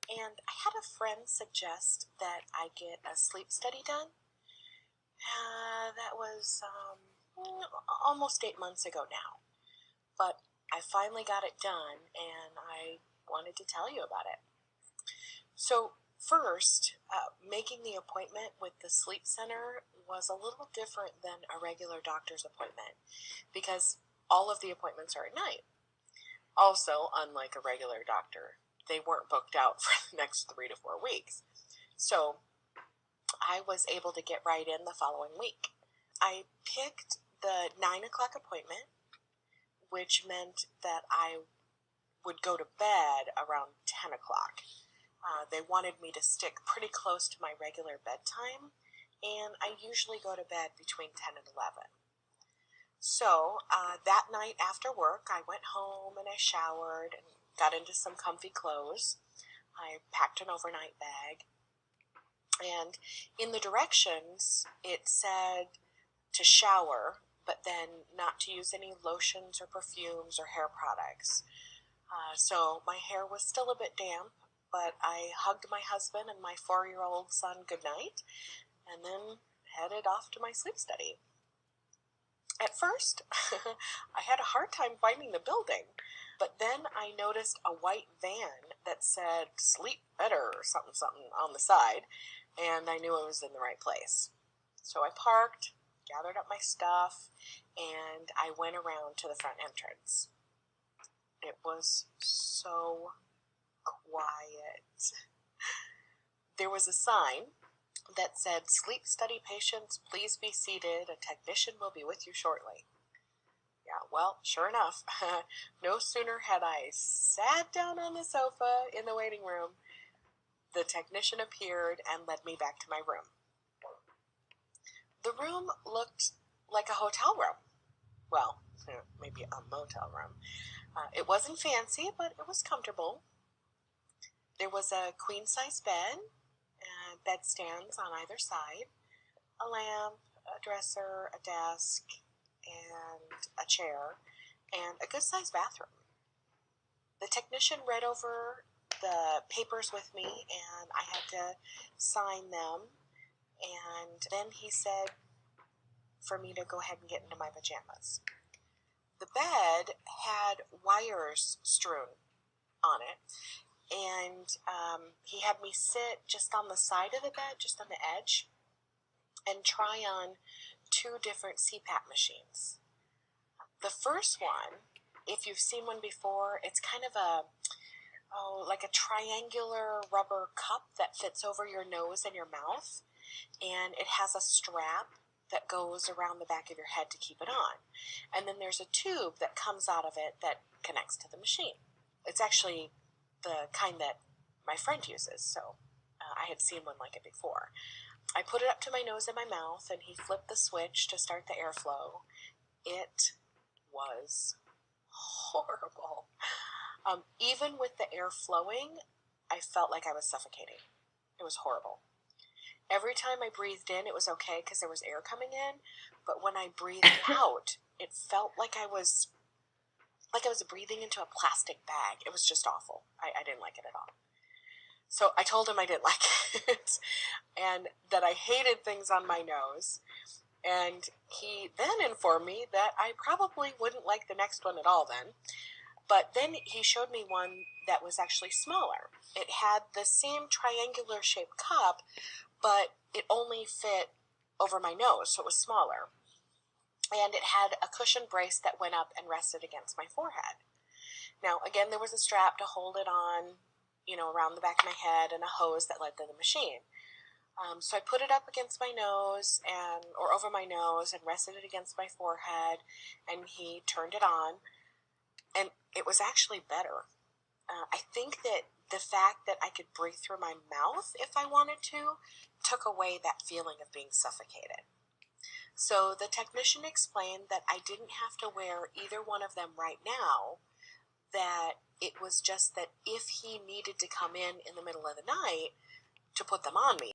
And I had a friend suggest that I get a sleep study done. That was almost 8 months ago now. But I finally got it done, and I wanted to tell you about it. So first, making the appointment with the sleep center was a little different than a regular doctor's appointment because all of the appointments are at night. Also, unlike a regular doctor, they weren't booked out for the next 3 to 4 weeks. So I was able to get right in the following week. I picked the 9 o'clock appointment, which meant that I would go to bed around 10 o'clock. They wanted me to stick pretty close to my regular bedtime, and I usually go to bed between 10 and 11. So that night after work, I went home and I showered and got into some comfy clothes. I packed an overnight bag, and in the directions, it said to shower, but then not to use any lotions or perfumes or hair products. So my hair was still a bit damp, but I hugged my husband and my 4-year-old son goodnight, and then headed off to my sleep study. At first, I had a hard time finding the building, but then I noticed a white van that said "Sleep Better" or something on the side, and I knew I was in the right place. So I parked, gathered up my stuff, and I went around to the front entrance. It was so quiet. There was a sign that said, "Sleep study patients, please be seated. A technician will be with you shortly." Yeah, well, sure enough, no sooner had I sat down on the sofa in the waiting room, the technician appeared and led me back to my room. The room looked like a hotel room. Well, maybe a motel room. It wasn't fancy, but it was comfortable. There was a queen-size bed, bedstands on either side, a lamp, a dresser, a desk, and a chair, and a good-sized bathroom. The technician read over the papers with me, and I had to sign them, and then he said for me to go ahead and get into my pajamas. The bed had wires strewn on it, and he had me sit just on the side of the bed, just on the edge, and try on 2 different CPAP machines. The first one, if you've seen one before, it's kind of like a triangular rubber cup that fits over your nose and your mouth, and it has a strap that goes around the back of your head to keep it on. And then there's a tube that comes out of it that connects to the machine. It's actually the kind that my friend uses, so I had seen one like it before. I put it up to my nose and my mouth, and he flipped the switch to start the airflow. It was horrible. Even with the air flowing, I felt like I was suffocating. It was horrible. Every time I breathed in, it was okay because there was air coming in, but when I breathed out, it felt like I was breathing into a plastic bag. It was just awful. I didn't like it at all. So I told him I didn't like it and that I hated things on my nose. And he then informed me that I probably wouldn't like the next one at all then. But then he showed me one that was actually smaller. It had the same triangular shaped cup, but it only fit over my nose, so it was smaller. And it had a cushion brace that went up and rested against my forehead. Now, again, there was a strap to hold it on, around the back of my head, and a hose that led to the machine. So I put it up against my nose or over my nose and rested it against my forehead, and he turned it on, and it was actually better. I think that the fact that I could breathe through my mouth if I wanted to took away that feeling of being suffocated. So the technician explained that I didn't have to wear either one of them right now, that it was just that if he needed to come in the middle of the night to put them on me,